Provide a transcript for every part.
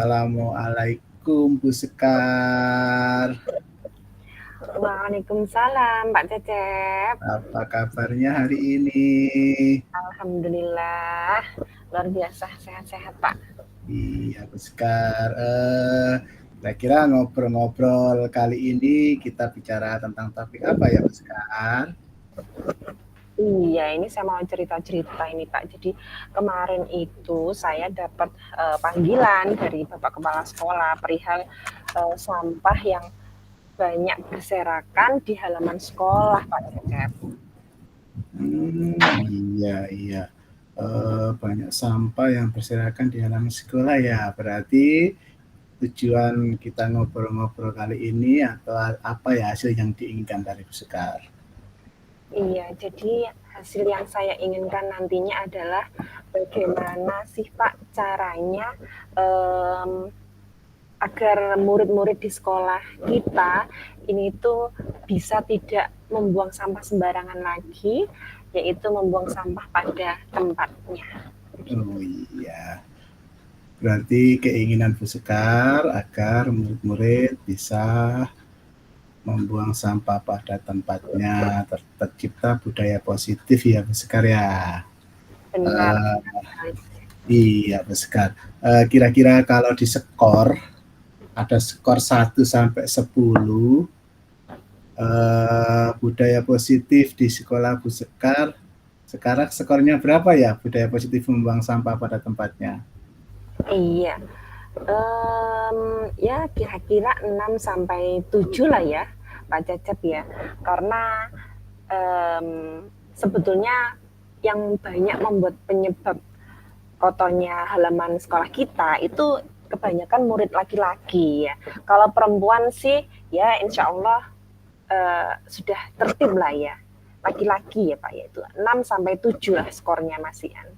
Assalamualaikum Bu Sekar. Waalaikumsalam, Mbak Cecep. Apa kabarnya hari ini? Alhamdulillah, luar biasa sehat-sehat, Pak. Iya Bu Sekar. Kira-kira ngobrol-ngobrol kali ini kita bicara tentang topik apa ya Bu Sekar? Iya, ini saya mau cerita-cerita ini, Pak. Jadi kemarin itu saya dapat panggilan dari Bapak Kepala Sekolah perihal sampah yang banyak berserakan di halaman sekolah, Pak Cecep. Iya iya. Banyak sampah yang berserakan di halaman sekolah ya. Berarti tujuan kita ngobrol-ngobrol kali ini atau apa ya hasil yang diinginkan dari Bu Sekar? Iya, jadi hasil yang saya inginkan nantinya adalah bagaimana sih Pak caranya em, agar murid-murid di sekolah kita ini tuh bisa tidak membuang sampah sembarangan lagi, yaitu membuang sampah pada tempatnya. Oh iya, berarti keinginan Bu Sekar agar murid-murid bisa membuang sampah pada tempatnya, tercipta budaya positif ya Bu Sekar ya. Benar. Uh, iya Bu Sekar. Kira-kira kalau di skor, ada skor 1 sampai 10, budaya positif di sekolah Bu Sekar, sekarang skornya berapa ya budaya positif membuang sampah pada tempatnya? Iya, ya kira-kira 6 sampai 7 lah ya, Pak Cecep ya. Karena um, sebetulnya yang banyak membuat penyebab kotornya halaman sekolah kita itu kebanyakan murid laki-laki ya. Kalau perempuan sih ya insya Allah sudah tertib lah ya. Laki-laki ya Pak ya itu 6 sampai 7 lah skornya masihan.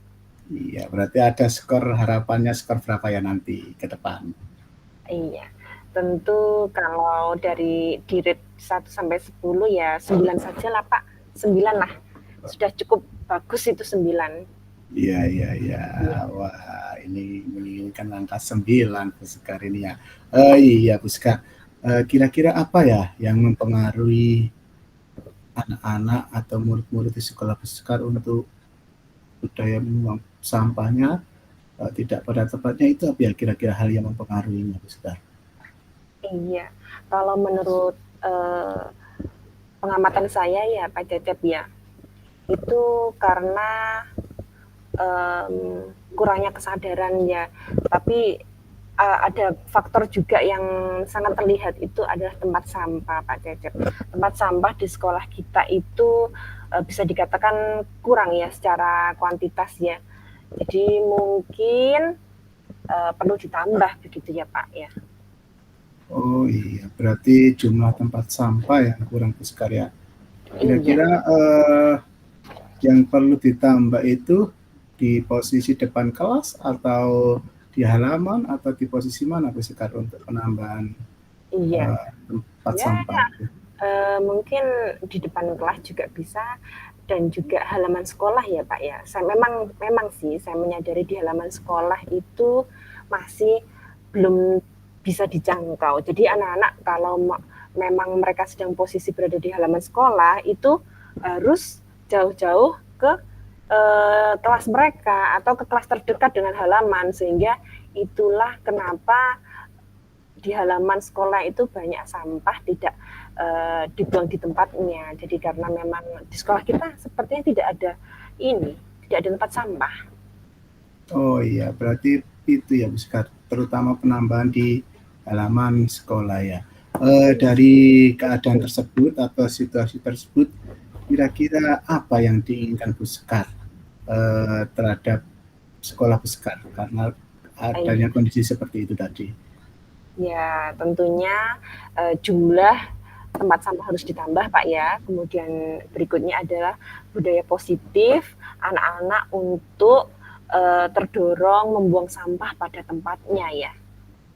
Iya, berarti ada skor harapannya skor berapa ya nanti ke depan? Iya. Tentu kalau dari di rate 1 sampai 10 ya 9 saja lah Pak. 9 lah. Sudah cukup bagus itu 9. Iya, iya, iya. Iya. Wah, ini menginginkan angka 9 Bu Sekar ini ya. Iya Bu Sekar. Kira-kira apa ya yang mempengaruhi anak-anak atau murid-murid di sekolah Bu Sekar untuk budaya membuang sampahnya tidak pada tempatnya, itu apa ya kira-kira hal yang mempengaruhinya Bu Sekar? Iya. Kalau menurut pengamatan saya ya Pak Cecep ya, itu karena kurangnya kesadaran ya. Tapi ada faktor juga yang sangat terlihat itu adalah tempat sampah Pak Cecep. Tempat sampah di sekolah kita itu bisa dikatakan kurang ya secara kuantitas ya. Jadi mungkin perlu ditambah begitu ya Pak ya. Oh iya, berarti jumlah tempat sampah yang kurang Bu Sekar ya. Kira-kira yang perlu ditambah itu di posisi depan kelas atau di halaman atau di posisi mana Bu Sekar untuk penambahan Iya. tempat Ya, sampah? mungkin di depan kelas juga bisa dan juga halaman sekolah ya Pak ya. Saya memang sih saya menyadari di halaman sekolah itu masih belum bisa dijangkau. Jadi anak-anak kalau memang mereka sedang posisi berada di halaman sekolah itu harus jauh-jauh ke kelas mereka atau ke kelas terdekat dengan halaman, sehingga itulah kenapa di halaman sekolah itu banyak sampah tidak dibuang di tempatnya. Jadi karena memang di sekolah kita sepertinya tidak ada tempat sampah. Oh iya, berarti itu ya Bu Sekar, terutama penambahan di halaman sekolah ya. Dari keadaan tersebut atau situasi tersebut, kira-kira apa yang diinginkan Bu Sekar terhadap sekolah Bu Sekar karena adanya kondisi seperti itu tadi? Ya, tentunya jumlah tempat sampah harus ditambah Pak ya. Kemudian berikutnya adalah budaya positif anak-anak untuk terdorong membuang sampah pada tempatnya ya.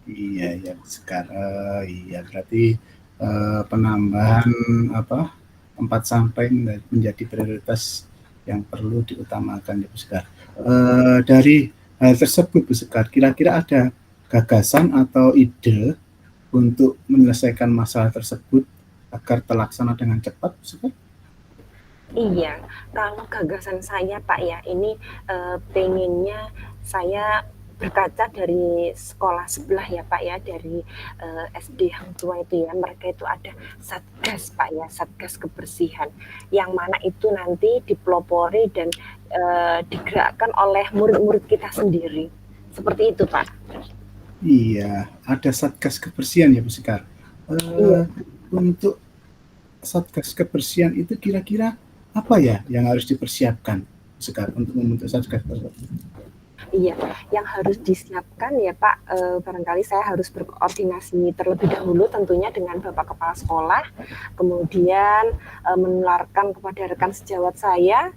Iya ya sekarang iya berarti penambahan tempat sampah menjadi prioritas yang perlu diutamakan ya Bu Sekar. Dari hal tersebut Bu Sekar, kira-kira ada gagasan atau ide untuk menyelesaikan masalah tersebut agar terlaksana dengan cepat, Bu Sekar? Iya, kalau gagasan saya Pak ya, ini pengennya saya berkaca dari sekolah sebelah ya Pak ya, dari SD Hang Tua itu ya, mereka itu ada satgas Pak ya, satgas kebersihan, yang mana itu nanti dipelopori dan digerakkan oleh murid-murid kita sendiri, seperti itu Pak. Iya, ada satgas kebersihan ya Bu Sekar. Iya. Untuk satgas kebersihan itu kira-kira apa ya yang harus dipersiapkan sekarang untuk membentuk satgas tersebut? Iya, yang harus disiapkan ya Pak, barangkali saya harus berkoordinasi terlebih dahulu tentunya dengan Bapak Kepala Sekolah, kemudian menularkan kepada rekan sejawat saya,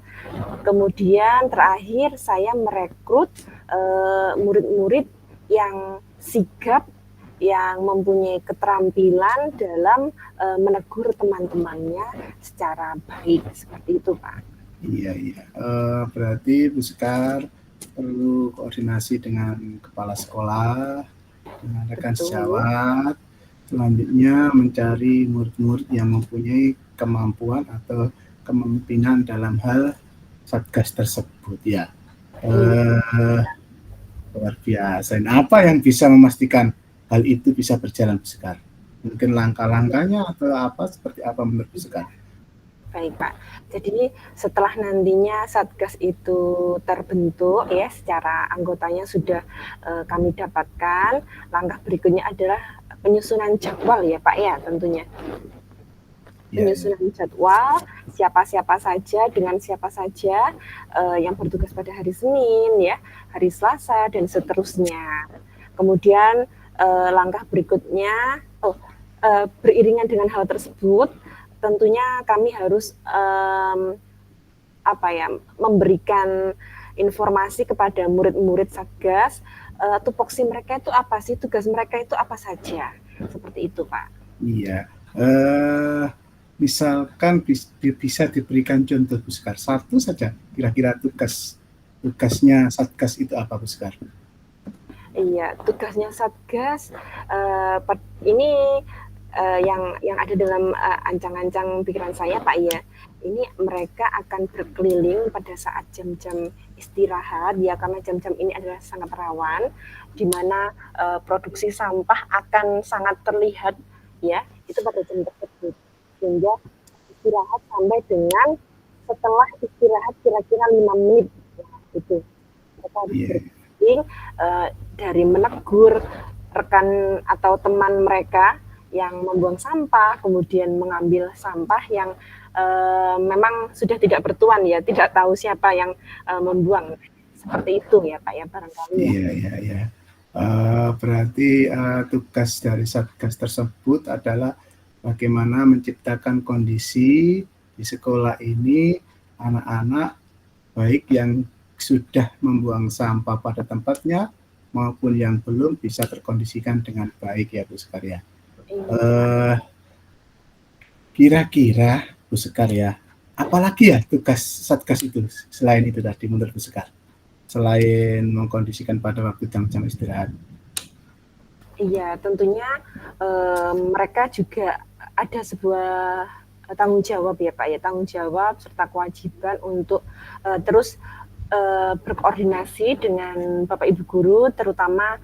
kemudian terakhir saya merekrut murid-murid yang sigap, yang mempunyai keterampilan dalam menegur teman-temannya secara baik, seperti itu Pak. Iya, iya. Berarti Bu Sekar perlu koordinasi dengan kepala sekolah, dengan rekan sejawat, selanjutnya mencari murid-murid yang mempunyai kemampuan atau kepemimpinan dalam hal satgas tersebut ya. Luar biasa. Nah, apa yang bisa memastikan hal itu bisa berjalan Bu Sekar? Mungkin langkah-langkahnya atau apa, seperti apa menurut Bu Sekar? Baik Pak, jadi setelah nantinya Satgas itu terbentuk ya, secara anggotanya sudah kami dapatkan, langkah berikutnya adalah penyusunan jadwal ya Pak ya tentunya. Penyusunan jadwal, siapa-siapa saja, dengan siapa saja yang bertugas pada hari Senin ya, hari Selasa dan seterusnya. Kemudian langkah berikutnya, beriringan dengan hal tersebut, tentunya kami harus memberikan informasi kepada murid-murid Satgas, tupoksi mereka itu apa sih, tugas mereka itu apa saja, seperti itu Pak. Iya, misalkan bisa diberikan contoh Bu Sekar, satu saja kira-kira tugasnya Satgas itu apa Bu Sekar? Iya, tugasnya Satgas ini yang ada dalam ancang-ancang pikiran saya Pak ya, ini mereka akan berkeliling pada saat jam-jam istirahat ya, karena jam-jam ini adalah sangat rawan, di mana produksi sampah akan sangat terlihat ya, itu pada jam tersebut, sehingga istirahat sampai dengan setelah istirahat kira-kira 5 menit ya, itu mereka harus berkeliling dari menegur rekan atau teman mereka yang membuang sampah, kemudian mengambil sampah yang memang sudah tidak bertuan ya, tidak tahu siapa yang membuang, seperti itu ya Pak ya barangkali. Iya. Berarti tugas dari Satgas tersebut adalah bagaimana menciptakan kondisi di sekolah ini anak-anak baik yang sudah membuang sampah pada tempatnya maupun yang belum bisa terkondisikan dengan baik ya Bu Sekar ya. Kira-kira Bu Sekar ya, apalagi ya tugas Satgas itu selain itu tadi menurut Bu Sekar, selain mengkondisikan pada waktu jam-jam istirahat? Iya, tentunya mereka juga ada sebuah tanggung jawab ya Pak ya, tanggung jawab serta kewajiban untuk terus berkoordinasi dengan Bapak Ibu guru, terutama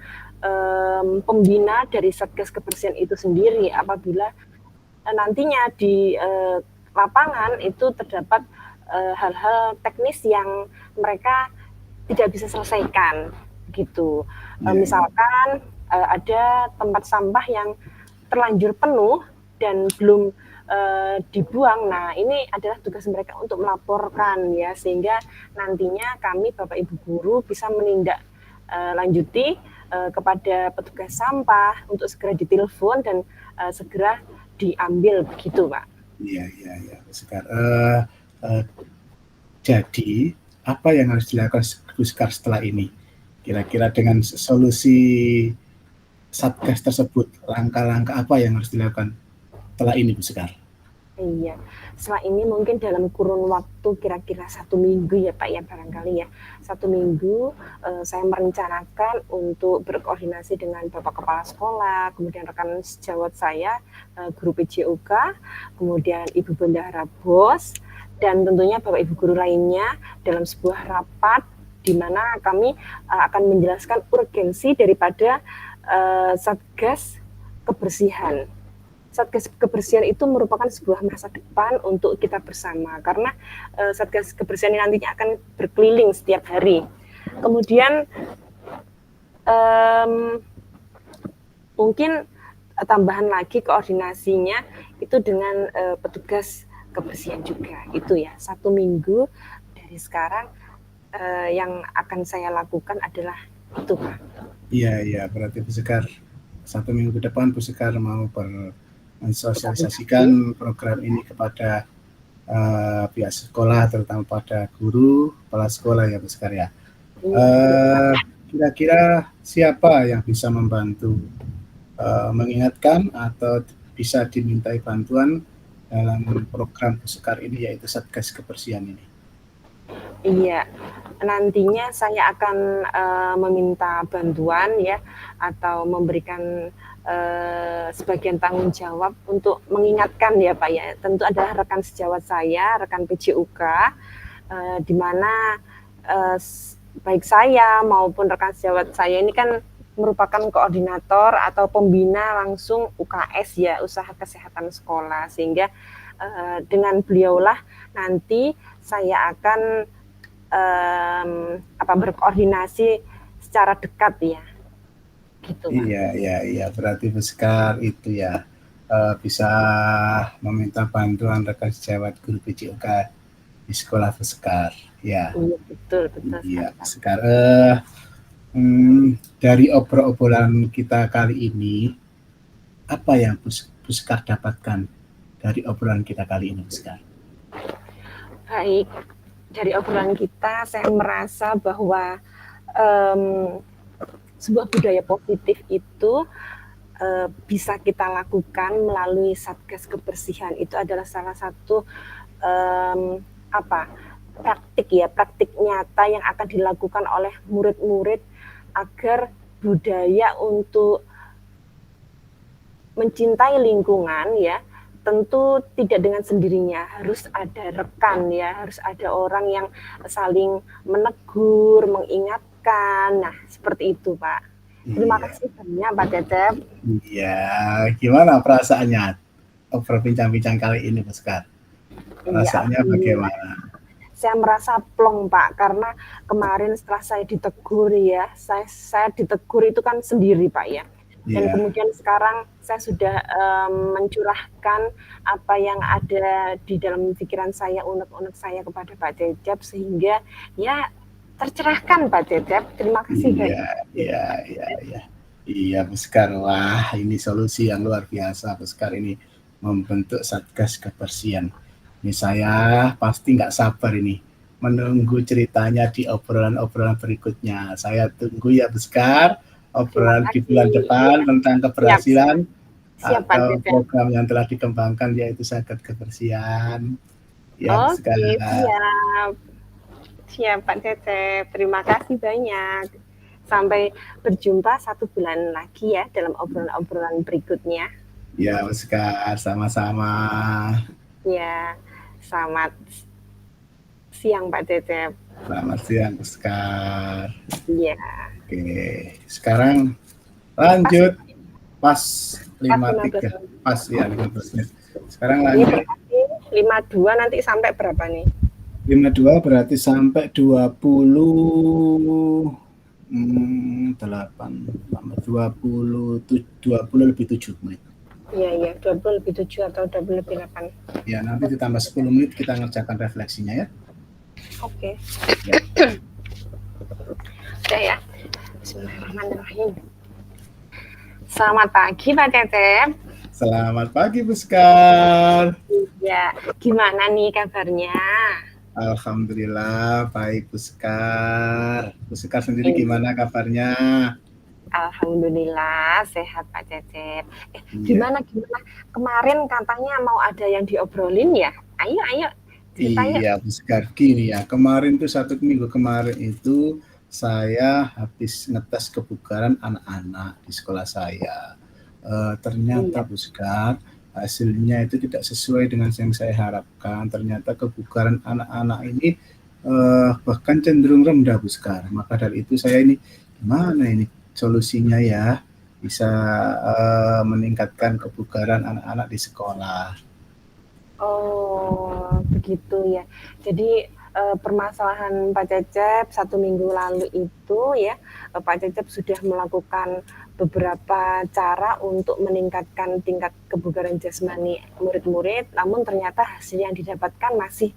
pembina dari Satgas Kebersihan itu sendiri, apabila nantinya di lapangan itu terdapat hal-hal teknis yang mereka tidak bisa selesaikan gitu. Misalkan ada tempat sampah yang terlanjur penuh dan belum dibuang. Nah, ini adalah tugas mereka untuk melaporkan ya, sehingga nantinya kami Bapak Ibu guru bisa menindak lanjuti kepada petugas sampah untuk segera ditelepon dan segera diambil begitu Pak. Iya. Sekar, jadi apa yang harus dilakukan Bu Sekar setelah ini? Kira-kira dengan solusi Satgas tersebut, langkah-langkah apa yang harus dilakukan setelah ini Bu Sekar? Iya, setelah ini mungkin dalam kurun waktu kira-kira 1 minggu ya Pak ya barangkali ya. 1 minggu saya merencanakan untuk berkoordinasi dengan Bapak Kepala Sekolah, kemudian rekan sejawat saya, guru PJOK, kemudian Ibu Bendahara BOS, dan tentunya Bapak Ibu guru lainnya dalam sebuah rapat di mana kami akan menjelaskan urgensi daripada Satgas Kebersihan. Satgas Kebersihan itu merupakan sebuah masa depan untuk kita bersama karena Satgas Kebersihan ini nantinya akan berkeliling setiap hari. Kemudian mungkin tambahan lagi koordinasinya itu dengan petugas kebersihan juga. Itu ya, 1 minggu dari sekarang yang akan saya lakukan adalah itu, Pak. Iya, berarti Bu Sekar 1 minggu ke depan Bu Sekar mau mensosialisasikan program ini kepada pihak sekolah, terutama pada guru, kepala sekolah ya Bu Sekar ya. Kira-kira siapa yang bisa membantu mengingatkan atau bisa dimintai bantuan dalam program Bu Sekar ini, yaitu Satgas Kebersihan ini? Iya, nantinya saya akan meminta bantuan ya atau memberikan sebagian tanggung jawab untuk mengingatkan ya Pak ya. Tentu adalah rekan sejawat saya, rekan PJUK, di mana baik saya maupun rekan sejawat saya ini kan merupakan koordinator atau pembina langsung UKS ya, usaha kesehatan sekolah, sehingga dengan beliaulah nanti saya akan berkoordinasi secara dekat ya. Gitu, Pak. Iya, berarti Bu Sekar itu ya bisa meminta bantuan rekan sejawat guru PJOK di sekolah Bu Sekar. Ya. Iya, betul. Iya, Bu Sekar. Dari obrolan kita kali ini, apa yang Bu Sekar dapatkan dari obrolan kita kali ini, Bu Sekar? Baik, dari obrolan kita saya merasa bahwa sebuah budaya positif itu bisa kita lakukan melalui Satgas Kebersihan. Itu adalah salah satu praktik nyata yang akan dilakukan oleh murid-murid agar budaya untuk mencintai lingkungan ya tentu tidak dengan sendirinya, harus ada rekan ya, harus ada orang yang saling menegur, mengingatkan. Nah, seperti itu, Pak. Terima kasih banyak, Pak Cecep. Iya, gimana perasaannya bincang-bincang kali ini, Bu Sekar? Perasaannya bagaimana? Saya merasa plong, Pak, karena kemarin setelah saya ditegur ya, saya ditegur itu kan sendiri, Pak ya. Dan kemudian sekarang saya sudah mencurahkan apa yang ada di dalam pikiran saya, unek-unek saya kepada Pak Cecep, sehingga ya tercerahkan Pak Cecep. Terima kasih banyak. Iya, Bu Sekar. Wah, ini solusi yang luar biasa, Bu Sekar ini membentuk Satgas Kebersihan. Ini saya pasti nggak sabar ini menunggu ceritanya di obrolan-obrolan berikutnya. Saya tunggu ya, Bu Sekar, obrolan di bulan depan tentang keberhasilan atau program yang telah dikembangkan, yaitu Satgas Kebersihan. Ya, Oke, siap Pak Cecep. Terima kasih banyak. Sampai berjumpa 1 bulan lagi ya dalam obrolan-obrolan berikutnya. Ya, Bu Sekar, sama-sama. Ya, selamat siang Pak Cecep. Selamat siang, Bu Sekar. Iya. Oke, sekarang lanjut pas 53. Pas ya 15 menit. Sekarang lanjut. 52 nanti sampai berapa nih? 52 berarti sampai 28 tambah 20 lebih 7 menit. Iya, 20 lebih 7 atau 20 lebih 8. Ya, nanti ditambah 10 menit kita ngerjakan refleksinya ya. Oke. Udah ya. Bismillahirrahmanirrahim. Selamat pagi Pak Cecep. Selamat pagi Bu Sekar. Iya, gimana nih kabarnya? Alhamdulillah baik Bu Sekar. Bu Sekar sendiri gimana kabarnya? Alhamdulillah sehat Pak Cecep. Iya. Gimana gimana? Kemarin katanya mau ada yang diobrolin ya? Ayo ayo cerita yuk. Iya, Sekar. Gini ya, kemarin tuh 1 minggu kemarin itu saya habis ngetes kebugaran anak-anak di sekolah saya. Ternyata Iya. Sekar, hasilnya itu tidak sesuai dengan yang saya harapkan. Ternyata kebugaran anak-anak ini bahkan cenderung rendah Sekar. Maka dari itu saya ini gimana ini solusinya ya bisa meningkatkan kebugaran anak-anak di sekolah. Oh, begitu ya. Jadi permasalahan Pak Cecep 1 minggu lalu itu ya, Pak Cecep sudah melakukan beberapa cara untuk meningkatkan tingkat kebugaran jasmani murid-murid, namun ternyata hasil yang didapatkan masih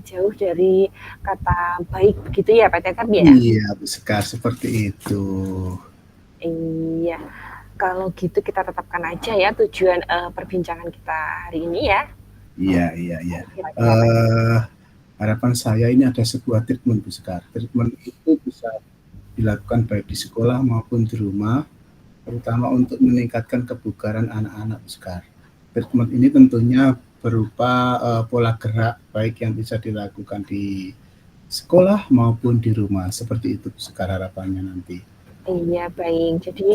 jauh dari kata baik, begitu ya Pak Cecep ya? Iya, Sekar, seperti itu. Iya. Kalau gitu kita tetapkan aja ya tujuan perbincangan kita hari ini ya. Iya. Kira-kira Pak Cecep. Harapan saya ini ada sebuah treatment, Bu Sekar. Treatment itu bisa dilakukan baik di sekolah maupun di rumah, terutama untuk meningkatkan kebugaran anak-anak, Bu Sekar. Treatment ini tentunya berupa pola gerak baik yang bisa dilakukan di sekolah maupun di rumah. Seperti itu, Bu Sekar, harapannya nanti. Iya, baik. Jadi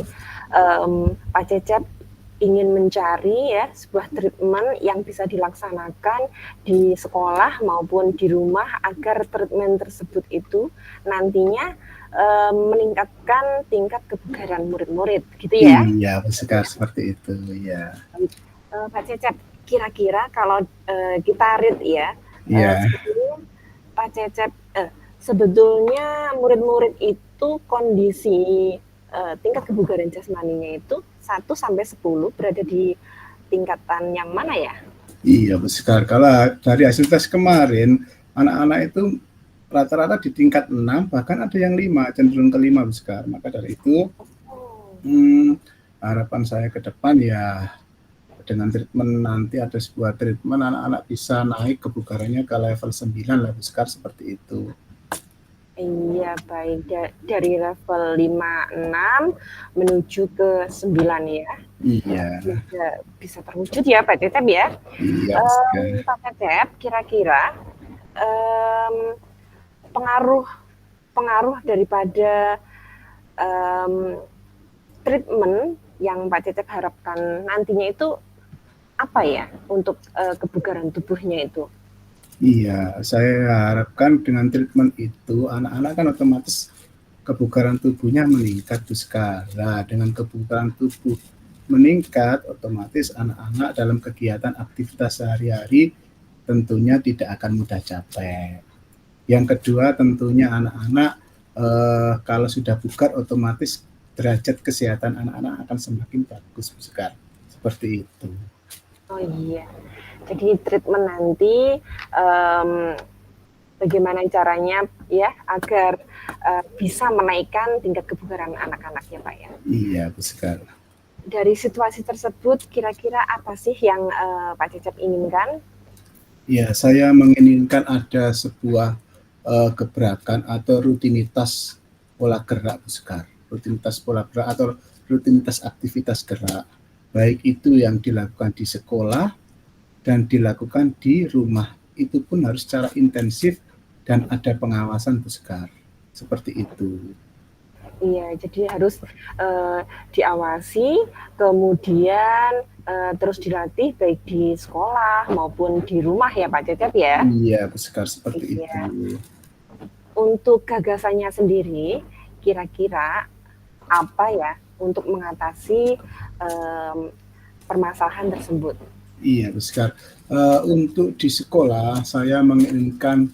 Pak Cecep ingin mencari ya sebuah treatment yang bisa dilaksanakan di sekolah maupun di rumah agar treatment tersebut itu nantinya meningkatkan tingkat kebugaran murid-murid, gitu ya? Iya, Bu Sekar, seperti itu. Ya. Pak Cecep, kira-kira kalau kita read ya, Iya. sebetulnya Pak Cecep, sebetulnya murid-murid itu kondisi tingkat kebugaran jasmaninya itu 1 sampai 10 berada di tingkatan yang mana ya? Iya, Bu Sekar. Kalau dari hasil tes kemarin, anak-anak itu rata-rata di tingkat 6, bahkan ada yang 5, cenderung ke 5, Bu Sekar. Maka dari itu, harapan saya ke depan ya dengan treatment nanti ada sebuah treatment anak-anak bisa naik kebugarannya ke level 9 lah, Bu Sekar, seperti itu. Iya, baik. Dari level 5, 6 menuju ke 9 ya. Iya. Bisa terwujud ya Pak Cecep ya. Iya, Bu Sekar. Pak Cecep, kira-kira pengaruh daripada treatment yang Pak Cecep harapkan nantinya itu apa ya untuk kebugaran tubuhnya itu? Iya, saya harapkan dengan treatment itu anak-anak kan otomatis kebugaran tubuhnya meningkat, Bu Sekar. Nah, dengan kebugaran tubuh meningkat, otomatis anak-anak dalam kegiatan aktivitas sehari-hari tentunya tidak akan mudah capek. Yang kedua, tentunya anak-anak kalau sudah bugar, otomatis derajat kesehatan anak-anak akan semakin bagus, Bu Sekar. Seperti itu. Oh iya, jadi treatment nanti bagaimana caranya ya agar bisa menaikkan tingkat kebugaran anak-anak ya Pak ya? Iya, Bu Sekar. Dari situasi tersebut kira-kira apa sih yang Pak Cecep inginkan? Ya, saya menginginkan ada sebuah gebrakan atau rutinitas pola gerak, Bu Sekar. Rutinitas pola gerak atau rutinitas aktivitas gerak. Baik itu yang dilakukan di sekolah dan dilakukan di rumah. Itu pun harus secara intensif dan ada pengawasan, Bu Sekar. Seperti itu. Iya, jadi harus diawasi, kemudian terus dilatih baik di sekolah maupun di rumah ya Pak Cecep ya? Iya, Bu Sekar, seperti Iya. itu. Untuk gagasannya sendiri, kira-kira apa ya untuk mengatasi permasalahan tersebut? Iya, Bu Sekar. Untuk di sekolah, saya menginginkan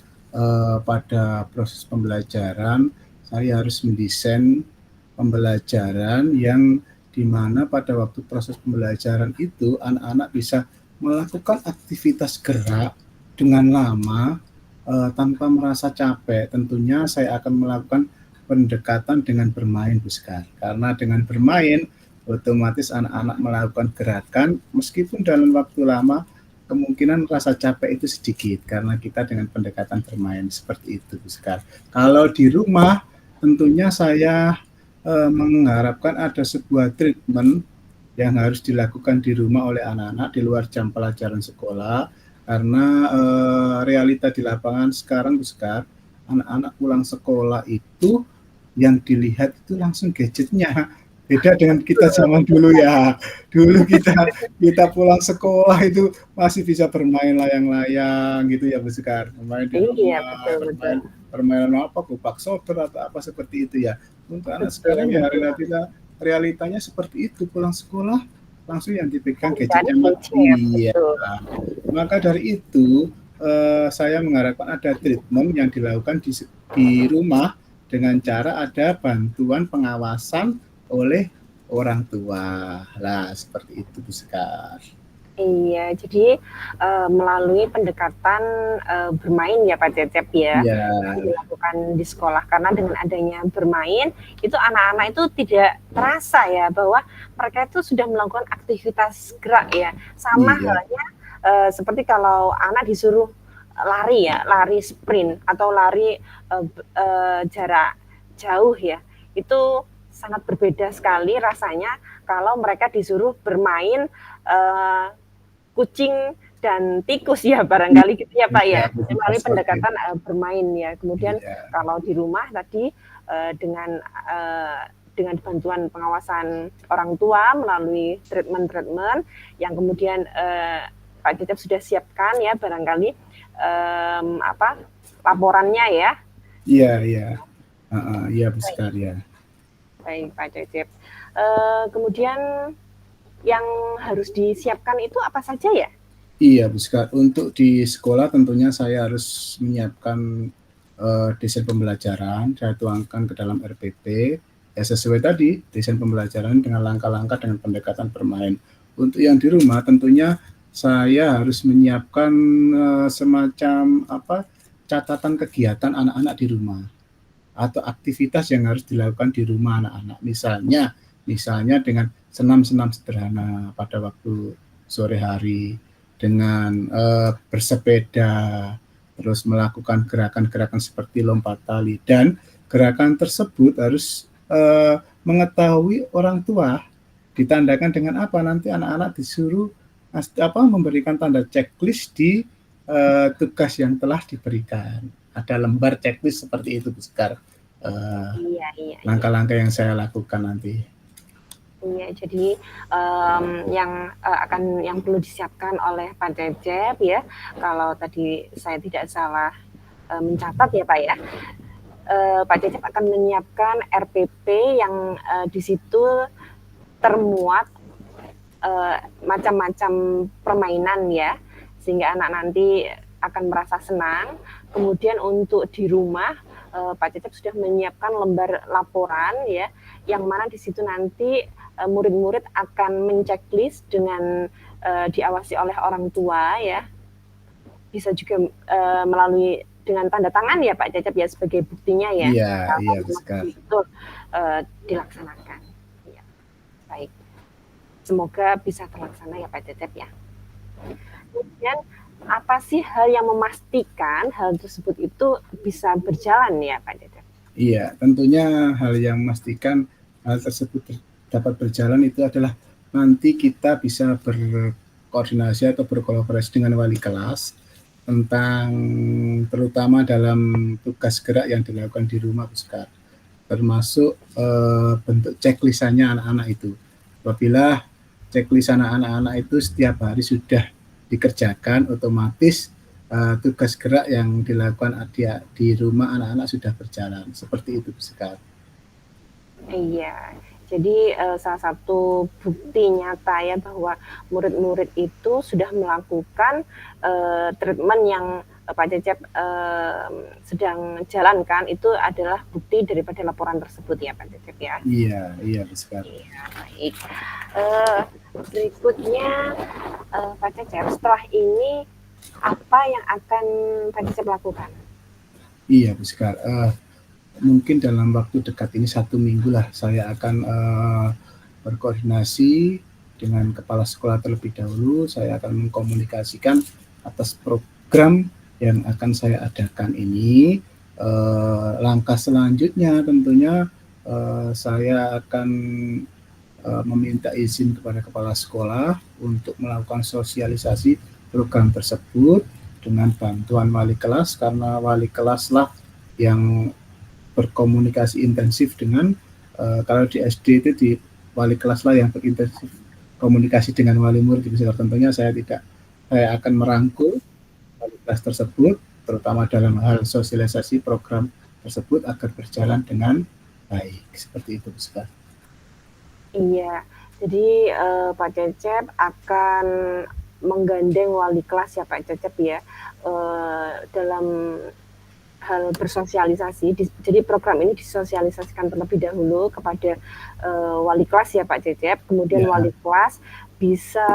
pada proses pembelajaran, saya harus mendesain pembelajaran yang di mana pada waktu proses pembelajaran itu anak-anak bisa melakukan aktivitas gerak dengan lama tanpa merasa capek. Tentunya saya akan melakukan pendekatan dengan bermain, Bu Sekar. Karena dengan bermain, otomatis anak-anak melakukan gerakan meskipun dalam waktu lama kemungkinan rasa capek itu sedikit karena kita dengan pendekatan bermain seperti itu, Bu Sekar. Kalau di rumah tentunya saya mengharapkan ada sebuah treatment yang harus dilakukan di rumah oleh anak-anak di luar jam pelajaran sekolah, karena realita di lapangan sekarang Sekar, anak-anak pulang sekolah itu yang dilihat itu langsung gadgetnya. Beda dengan kita zaman dulu ya. Dulu kita pulang sekolah itu masih bisa bermain layang-layang gitu ya Bu Sekar. Bermain di Iya, rumah, betul betul. permainan apa, kupak sodor atau apa seperti itu ya. Untuk anak sekarang Betul ya betul. realitanya seperti itu, pulang sekolah langsung yang dipegang Yang dicari gadgetnya. gadget, Iya. betul. Maka dari itu saya mengharapkan ada treatment yang dilakukan di rumah dengan cara ada bantuan pengawasan oleh orang tua. Lah, seperti itu Bu Sekar. Iya, jadi melalui pendekatan bermain ya Pak Cecep ya, Iya. yang dilakukan di sekolah. Karena dengan adanya bermain, itu anak-anak itu tidak terasa ya bahwa mereka itu sudah melakukan aktivitas gerak ya. Sama Iya. halnya seperti kalau anak disuruh lari ya, lari sprint atau lari jarak jauh ya, itu sangat berbeda sekali rasanya kalau mereka disuruh bermain kucing dan tikus ya barangkali gitu ya Pak Iya, ya, melalui pendekatan bermain ya. Kemudian iya. kalau di rumah tadi dengan bantuan pengawasan orang tua melalui treatment-treatment yang kemudian Pak Cecep sudah siapkan ya barangkali laporannya ya. Iya, iya. Iya Bu Sekar ya. Baik Pak Cecep. Kemudian yang harus disiapkan itu apa saja ya? Iya Bu Sekar, untuk di sekolah tentunya saya harus menyiapkan desain pembelajaran, saya tuangkan ke dalam RPP, ya sesuai tadi desain pembelajaran dengan langkah-langkah dengan pendekatan bermain. Untuk yang di rumah tentunya saya harus menyiapkan semacam catatan kegiatan anak-anak di rumah atau aktivitas yang harus dilakukan di rumah anak-anak. Misalnya dengan senam-senam sederhana pada waktu sore hari, dengan bersepeda, terus melakukan gerakan-gerakan seperti lompat tali, dan gerakan tersebut harus mengetahui orang tua, ditandakan dengan apa, nanti anak-anak disuruh memberikan tanda checklist di tugas yang telah diberikan. Ada lembar checklist seperti itu Bu Sekar. Langkah-langkah yang saya lakukan nanti. Iya, jadi yang perlu disiapkan oleh Pak Cecep ya, kalau tadi saya tidak salah mencatat ya Pak ya, Pak Cecep akan menyiapkan RPP yang di situ termuat macam-macam permainan ya, sehingga anak nanti akan merasa senang. Kemudian untuk di rumah Pak Cecep sudah menyiapkan lembar laporan ya, yang mana di situ nanti murid-murid akan menceklis dengan diawasi oleh orang tua ya, bisa juga melalui dengan tanda tangan ya Pak Cecep ya sebagai buktinya ya. Iya sekali. Itu dilaksanakan. Ya. Baik. Semoga bisa terlaksana ya Pak Cecep ya. Kemudian apa sih hal yang memastikan hal tersebut itu bisa berjalan ya Pak Cecep? Iya, tentunya hal yang memastikan hal tersebut dapat berjalan itu adalah nanti kita bisa berkoordinasi atau berkolaborasi dengan wali kelas tentang terutama dalam tugas gerak yang dilakukan di rumah Bu Sekar, termasuk bentuk checklistannya anak-anak itu. Apabila checklist anak-anak itu setiap hari sudah dikerjakan, otomatis tugas gerak yang dilakukan di rumah anak-anak sudah berjalan. Seperti itu Bu Sekar. Iya, jadi salah satu bukti nyata ya bahwa murid-murid itu sudah melakukan treatment yang Pak Cecep sedang jalankan, itu adalah bukti daripada laporan tersebut ya Pak Cecep ya. Iya Bu Sekar. Iya, baik. Berikutnya Pak Cecep, setelah ini apa yang akan Pak Cecep lakukan? Iya Bu Sekar, mungkin dalam waktu dekat ini 1 minggu lah saya akan berkoordinasi dengan kepala sekolah terlebih dahulu. Saya akan mengkomunikasikan atas program yang akan saya adakan ini. Langkah selanjutnya tentunya saya akan meminta izin kepada kepala sekolah untuk melakukan sosialisasi program tersebut dengan bantuan wali kelas, karena wali kelas lah yang berkomunikasi intensif dengan kalau di SD itu di wali kelas lah yang berintensif komunikasi dengan wali murid. Tentunya saya akan merangkul wali kelas tersebut, terutama dalam hal sosialisasi program tersebut agar berjalan dengan baik. Seperti itu, Ustaz. Iya, jadi Pak Cecep akan menggandeng wali kelas ya Pak Cecep ya, dalam hal bersosialisasi. Jadi program ini disosialisasikan terlebih dahulu kepada wali kelas ya Pak Cecep, kemudian Ya. wali kelas bisa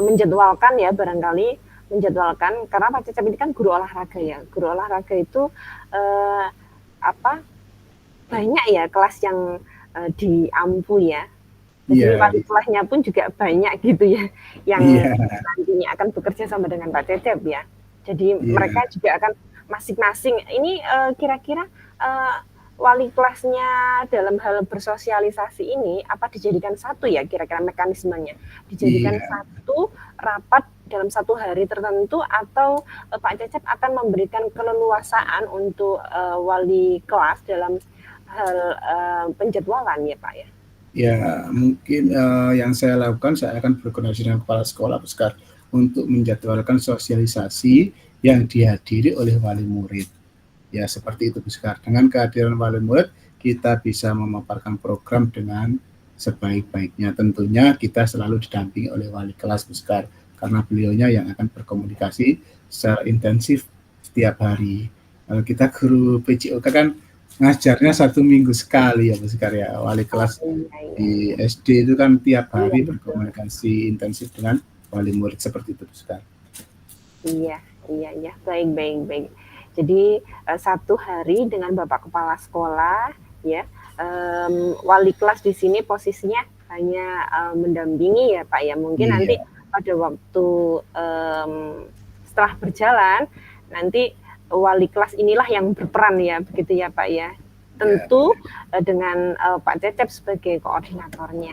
menjadwalkan ya, barangkali menjadwalkan, karena Pak Cecep ini kan guru olahraga ya. Guru olahraga itu banyak ya kelas yang diampu ya. Jadi wali kelasnya pun juga banyak gitu ya, yang nantinya akan bekerja sama dengan Pak Cecep ya. Jadi mereka juga akan masing-masing. Ini kira-kira wali kelasnya dalam hal bersosialisasi ini apa dijadikan satu ya kira-kira mekanismenya? Dijadikan satu rapat dalam satu hari tertentu, atau Pak Cecep akan memberikan keleluasaan untuk wali kelas dalam hal penjadwalan ya Pak ya? Ya, mungkin yang saya lakukan, saya akan berkoordinasi dengan kepala sekolah Puskar untuk menjadwalkan sosialisasi yang dihadiri oleh wali murid. Ya, seperti itu Puskar. Dengan kehadiran wali murid, kita bisa memaparkan program dengan sebaik-baiknya. Tentunya kita selalu didampingi oleh wali kelas Puskar, karena beliaunya yang akan berkomunikasi secara intensif setiap hari. Kalau kita guru PJOK kan ngajarnya 1 minggu sekali ya Puskar ya. Wali kelas di SD itu kan tiap hari berkomunikasi intensif dengan wali murid, seperti itu Puskar. Iya, baik. Jadi 1 hari dengan Bapak Kepala Sekolah ya, wali kelas di sini posisinya hanya mendampingi ya Pak ya. Mungkin nanti pada waktu setelah berjalan, nanti wali kelas inilah yang berperan ya, begitu ya Pak ya. Tentu dengan Pak Cecep sebagai koordinatornya.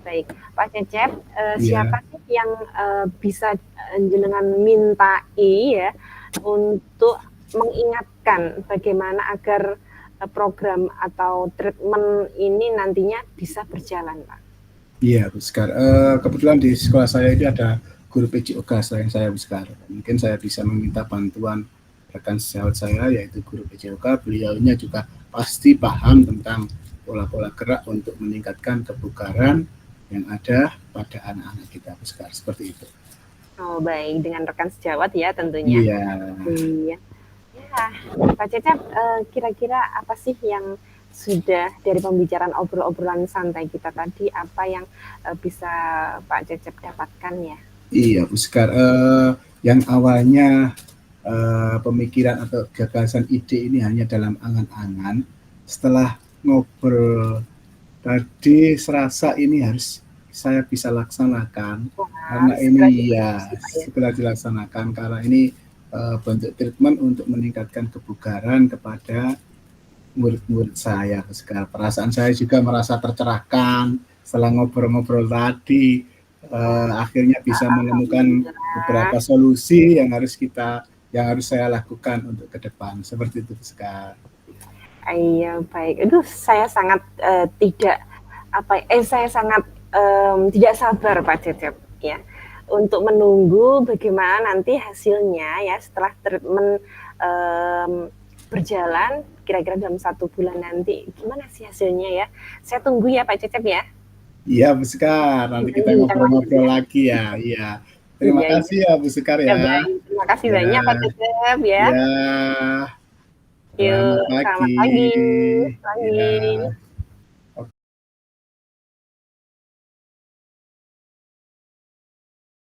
Baik, Pak Cecep, siapa sih yang bisa jenengan mintai ya untuk mengingatkan bagaimana agar program atau treatment ini nantinya bisa berjalan, Pak? Iya, Puskar. Kebetulan di sekolah saya itu ada guru PJOK selain saya, Puskar. Mungkin saya bisa meminta bantuan rekan sejawat saya, yaitu guru PJOK. Beliaunya juga pasti paham tentang pola-pola gerak untuk meningkatkan kebugaran yang ada pada anak-anak kita, Puskar. Seperti itu. Oh, baik. Dengan rekan sejawat ya tentunya. Iya. Ya, Pak Cecep, kira-kira apa sih yang sudah dari pembicaraan obrolan santai kita tadi, apa yang bisa Pak Cecep dapatkan ya? Iya, Puskar. Yang awalnya pemikiran atau gagasan ide ini hanya dalam angan-angan, setelah ngobrol tadi serasa ini harus saya bisa laksanakan. Karena ini segera dilaksanakan, karena ini bentuk treatment untuk meningkatkan kebugaran kepada murid-murid saya. Sekarang perasaan saya juga merasa tercerahkan setelah ngobrol-ngobrol tadi. Akhirnya bisa menemukan beberapa solusi yang harus saya lakukan untuk ke depan. Seperti itu sekarang. Iya, baik. Aduh, saya sangat tidak sabar Pak Cecep ya untuk menunggu bagaimana nanti hasilnya ya setelah treatment berjalan, kira-kira dalam 1 bulan nanti gimana sih hasilnya ya. Saya tunggu ya Pak Cecep ya. Iya Bu Sekar, nanti kita ngobrol-ngobrol lagi ya. Iya. Terima kasih ya Bu Sekar ya. Terima kasih banyak Pak Cecep ya. Ya. Selamat pagi. Ya.